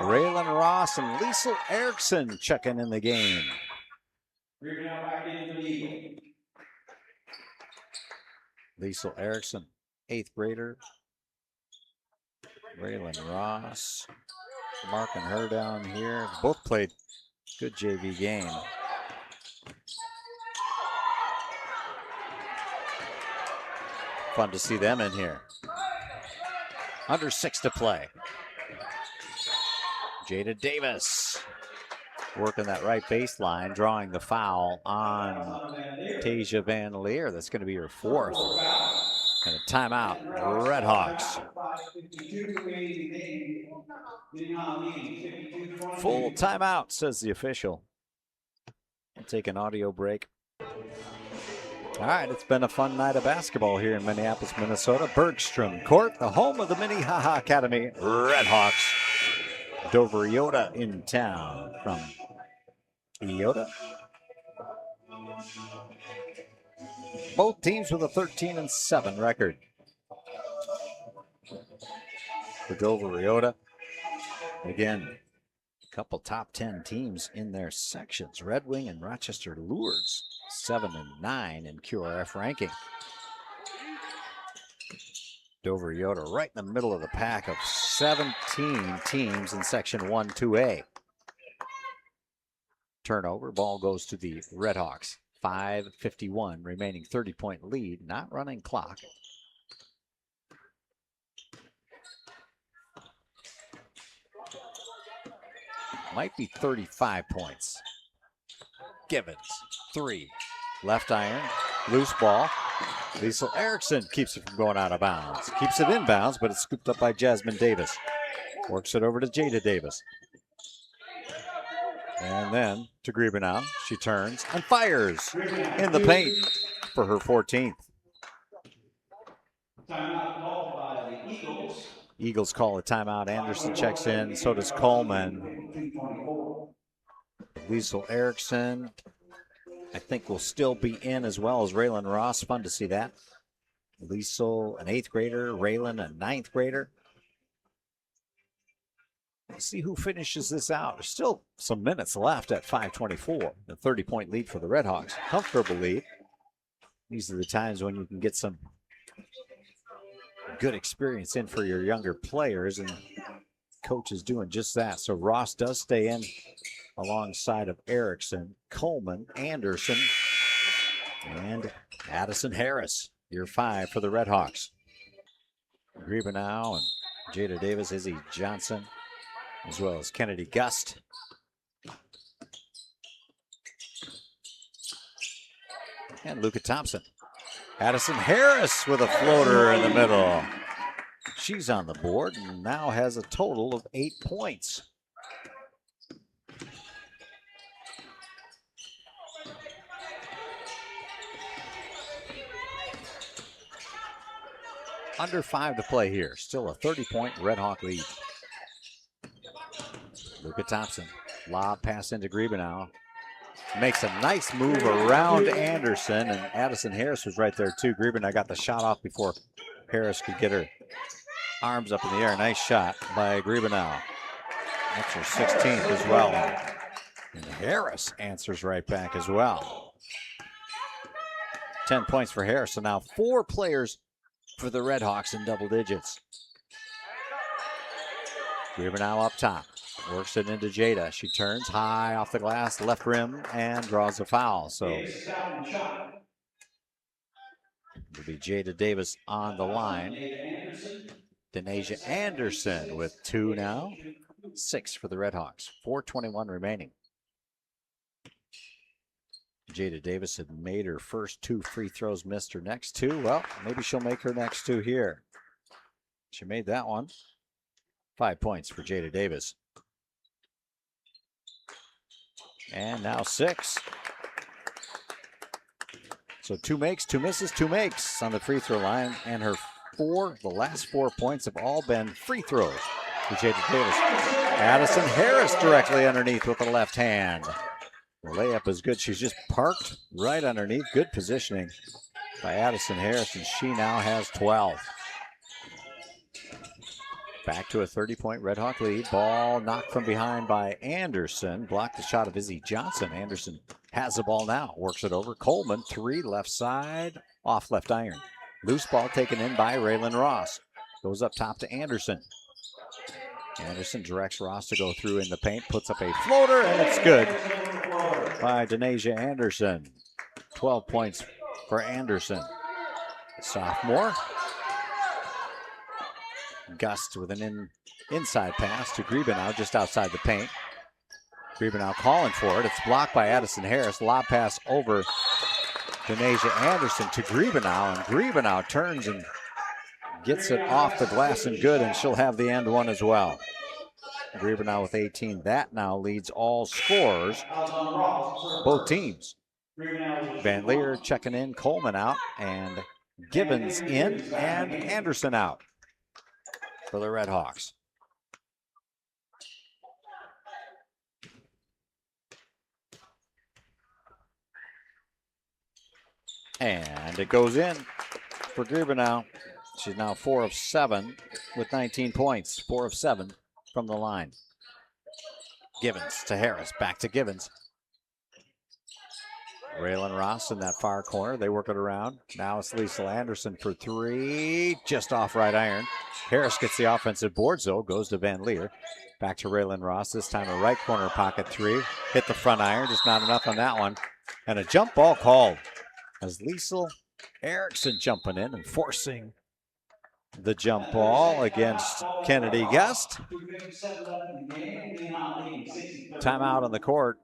Raylan Ross and LE.Vr.st.y.M.A.v.sD.v.r.E.y.t1.29.26 checking in the game. LE.Vr.st.y.M.A.v.sD, 8th grader. Raylan Ross marking her down here. Both played good JV game. Fun to see them in here. Under 6 to play. Jada Davis working that right baseline, drawing the foul on Tasia Van Leer. That's going to be her 4th. And a timeout, Red Hawks. Full timeout, says the official. We'll take an audio break. All right, it's been a fun night of basketball here in Minneapolis, Minnesota. Bergstrom Court, the home of the Minnehaha Academy Red Hawks. Dover-Yoda in town from Yoda. Both teams with a 13-7 record. For Dover-Yoda, again, a couple top 10 teams in their sections. Red Wing and Rochester Lourdes, 7 and 9 in QRF ranking. Dover-Yoda right in the middle of the pack of 17 teams in section 1-2A. Turnover, ball goes to the Red Hawks. 5:51 remaining, 30-point lead, not running clock. Might be 35 points. Givens, 3. Left iron, loose ball. LE.Vr.st.y.M.A.v.sD keeps it from going out of bounds. Keeps it inbounds, but it's scooped up by Jasmine Davis. Works it over to Jada Davis. And then to Griebenau. She turns and fires in the paint for her 14th. Eagles call a timeout. Anderson checks in. So does Coleman. LE.Vr.st.y.M.A.v.sD, I think, will still be in, as well as Raylan Ross. Fun to see that. Liesel, an 8th grader. Raylan, a 9th grader. Let's see who finishes this out. There's still some minutes left at 5:24. The 30-point lead for the Red Hawks. Comfortable lead. These are the times when you can get some good experience in for your younger players, and coach is doing just that. So Ross does stay in alongside of Erickson, Coleman, Anderson, and Addison Harris. Year 5 for the Red Hawks. Griebenau and Jada Davis, Izzy Johnson, as well as Kennedy Gust. And Luka Thompson. Addison Harris with a floater in the middle. She's on the board and now has a total of 8 points. Under 5 to play here. Still a 30-point Red Hawk lead. Luka Thompson. Lob pass into Griebenau. Makes a nice move around Anderson, and Addison Harris was right there too. Griebenau got the shot off before Harris could get her arms up in the air. Nice shot by Griebenau. That's her 16th as well. And Harris answers right back as well. 10 points for Harris. So now 4 players for the Red Hawks in double digits. Griebenau up top. Works it into Jada. She turns high off the glass, left rim, and draws a foul. So it'll be Jada Davis on the line. Denasia Anderson with 2 now. 6 for the Red Hawks. 4:21 remaining. Jada Davis had made her first 2 free throws, missed her next 2. Well, maybe she'll make her next 2 here. She made that one. 5 points for Jada Davis. And now 6. So 2 makes, 2 misses, 2 makes on the free throw line. And her the last 4 points have all been free throws for Jada Davis. Addison Harris directly underneath with the left hand. The layup is good. She's just parked right underneath. Good positioning by Addison Harris, and she now has 12. Back to a 30-point Red Hawk lead. Ball knocked from behind by Anderson. Blocked the shot of Izzy Johnson. Anderson has the ball now. Works it over. Coleman, 3, left side. Off left iron. Loose ball taken in by Raylan Ross. Goes up top to Anderson. Anderson directs Ross to go through in the paint. Puts up a floater, and it's good by Denasia Anderson. 12 points for Anderson. Sophomore. Gust with an inside pass to Griebenau just outside the paint. Griebenau calling for it. It's blocked by Addison Harris. Lob pass over Denasia Anderson to Griebenau, and Griebenau turns and gets it off the glass and good, and she'll have the end one as well. Griebenau with 18. That now leads all scorers, both teams. Van Leer checking in, Coleman out, and Gibbons in, and Anderson out for the Red Hawks. And it goes in for Griebenau. She's now 4 of 7 with 19 points. 4 of 7 from the line. Gibbons to Harris. Back to Gibbons. Raylan Ross in that far corner. They work it around. Now it's Liesl Anderson for 3. Just off right iron. Harris gets the offensive boards, though. Goes to Van Leer. Back to Raylan Ross. This time a right corner pocket 3. Hit the front iron. Just not enough on that one. And a jump ball called as Liesl Erickson jumping in and forcing the jump ball against Kennedy Gust. Timeout on the court.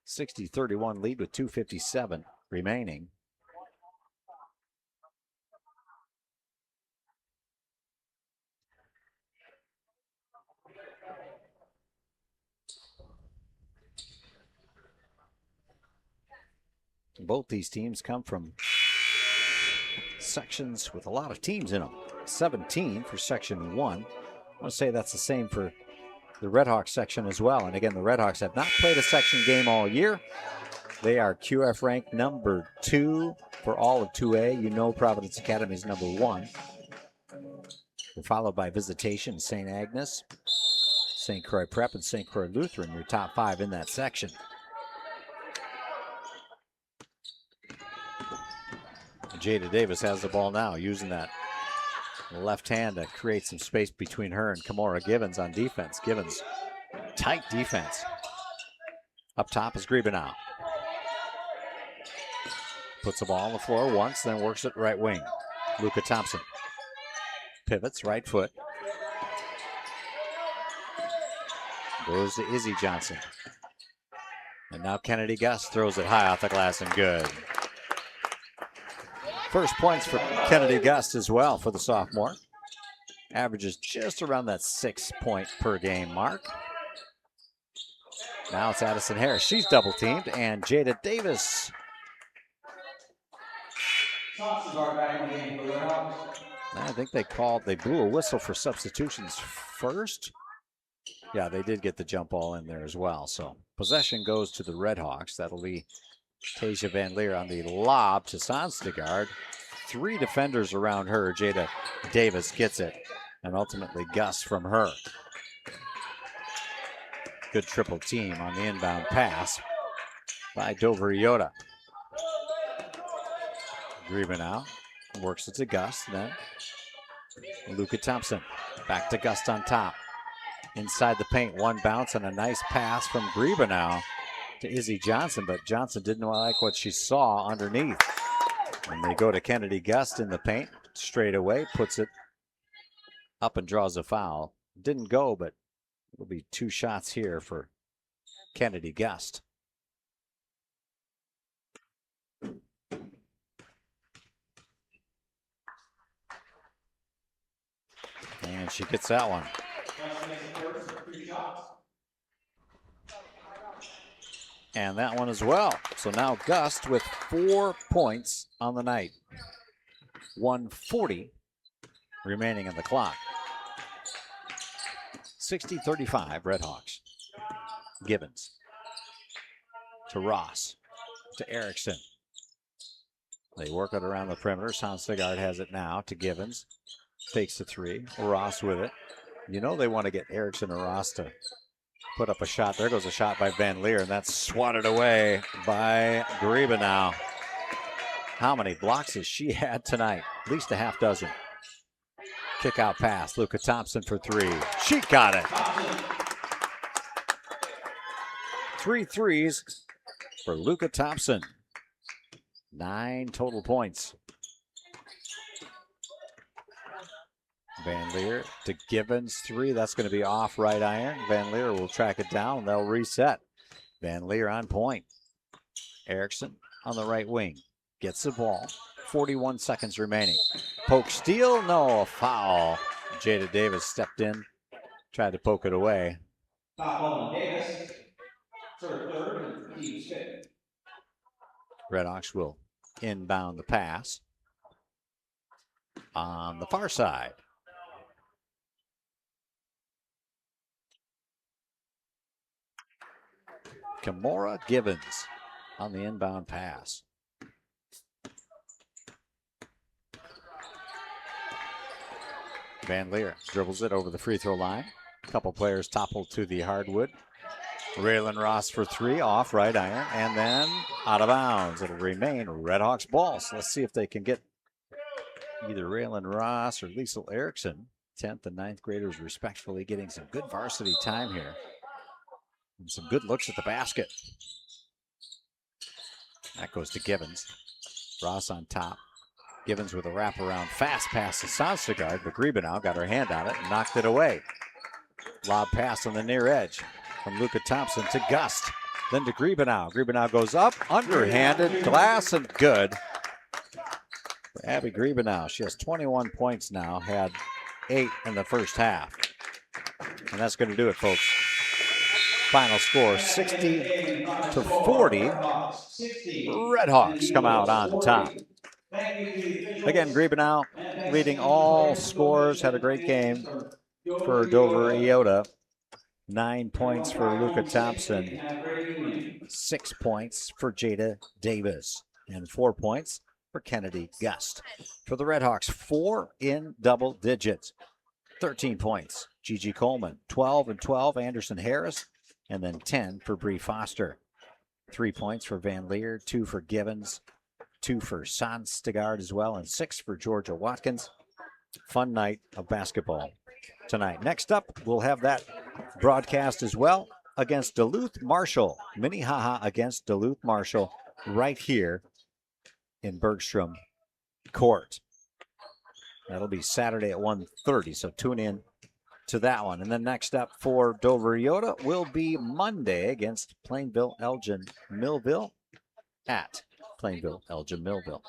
60-31 lead with 2:57 remaining. Both these teams come from sections with a lot of teams in them. 17 for Section 1. I want to say that's the same for the Red Hawks section as well. And again, the Red Hawks have not played a section game all year. They are QF ranked number 2 for all of 2A. You know Providence Academy is number 1. They're followed by Visitation, St. Agnes, St. Croix Prep, and St. Croix Lutheran. Your top 5 in that section. Jada Davis has the ball now, using that left hand to create some space between her and Kimora Gibbons on defense. Gibbons, tight defense. Up top is Griebenau. Puts the ball on the floor once, then works it right wing. Luka Thompson pivots, right foot. Goes to Izzy Johnson. And now Kennedy Gust throws it high off the glass and good. First points for Kennedy Gust as well for the sophomore. Averages just around that 6 point per game mark. Now it's Addison Harris. She's double teamed, and Jada Davis. I think they blew a whistle for substitutions first. Yeah, they did get the jump ball in there as well. So possession goes to the Red Hawks. That'll be Tasia Van Leer on the lob to Sonstegard. 3 defenders around her. Jada Davis gets it, and ultimately Gus from her. Good triple team on the inbound pass by Dover Iota. Griebenau works it to Gus, then Luka Thompson. Back to Gus on top. Inside the paint, one bounce and a nice pass from Griebenau to Izzy Johnson, but Johnson didn't like what she saw underneath. And they go to Kennedy Gust in the paint straight away, puts it up and draws a foul. Didn't go, but it'll be 2 shots here for Kennedy Gust. And she gets that one. And that one as well. So now Gust with 4 points on the night. 1:40 remaining in the clock. 60-35 Red Hawks. Gibbons to Ross to Erickson. They work it around the perimeter. Sonstegard has it now to Givens. Takes the three. Ross with it. You know they want to get Erickson and Ross to put up a shot. There goes a shot by Van Leer, and that's swatted away by Griebenau. How many blocks has she had tonight? At least a half dozen. Kick out pass. Luka Thompson for three. She got it. 3 threes for Luka Thompson. 9 total points. Van Leer to Givens, 3. That's going to be off right iron. Van Leer will track it down, and they'll reset. Van Leer on point. Erickson on the right wing. Gets the ball. 41 seconds remaining. Poke steal. No, a foul. Jada Davis stepped in. Tried to poke it away. Davis for third and team's fifth. Redhawks will inbound the pass on the far side. Kimora Givens on the inbound pass. Van Leer dribbles it over the free throw line. A couple players toppled to the hardwood. Raylan Ross for 3, off right iron, and then out of bounds. It'll remain Redhawks ball. So let's see if they can get either Raylan Ross or Liesl Erickson, 10th and 9th graders respectfully, getting some good varsity time here. And some good looks at the basket. That goes to Givens. Ross on top. Givens with a wraparound fast pass to Sonstegard, but Griebenau got her hand on it and knocked it away. Lob pass on the near edge from Luka Thompson to Gust. Then to Griebenau. Griebenau goes up, underhanded, glass, and good. For Abby Griebenau, she has 21 points now, had 8 in the first half. And that's going to do it, folks. Final score, 60-40. Redhawks come out on top. Again, Griebenau leading all scores, had a great game for Dover-E.Y.T. 9 points for Luka Thompson, 6 points for Jada Davis, and 4 points for Kennedy Gust. For the Redhawks, 4 in double digits. 13 points, Gigi Coleman. 12 and 12, Anderson Harris. And then 10 for Bree Foster. 3 points for Van Leer, 2 for Givens, 2 for Sonstegard as well, and 6 for Georgia Watkins. Fun night of basketball tonight. Next up, we'll have that broadcast as well against Duluth Marshall. Minnehaha against Duluth Marshall right here in Bergstrom Court. That'll be Saturday at 1:30, so tune in to that one. And then next up for Dover-E.Y.T. will be Monday against Plainville Elgin Millville at Plainville Elgin Millville.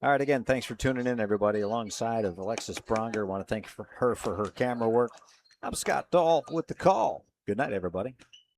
All right, again, thanks for tuning in, everybody. Alongside of Alexis Bronger, I want to thank her for her camera work. I'm Scott Dahl with the call. Good night, everybody.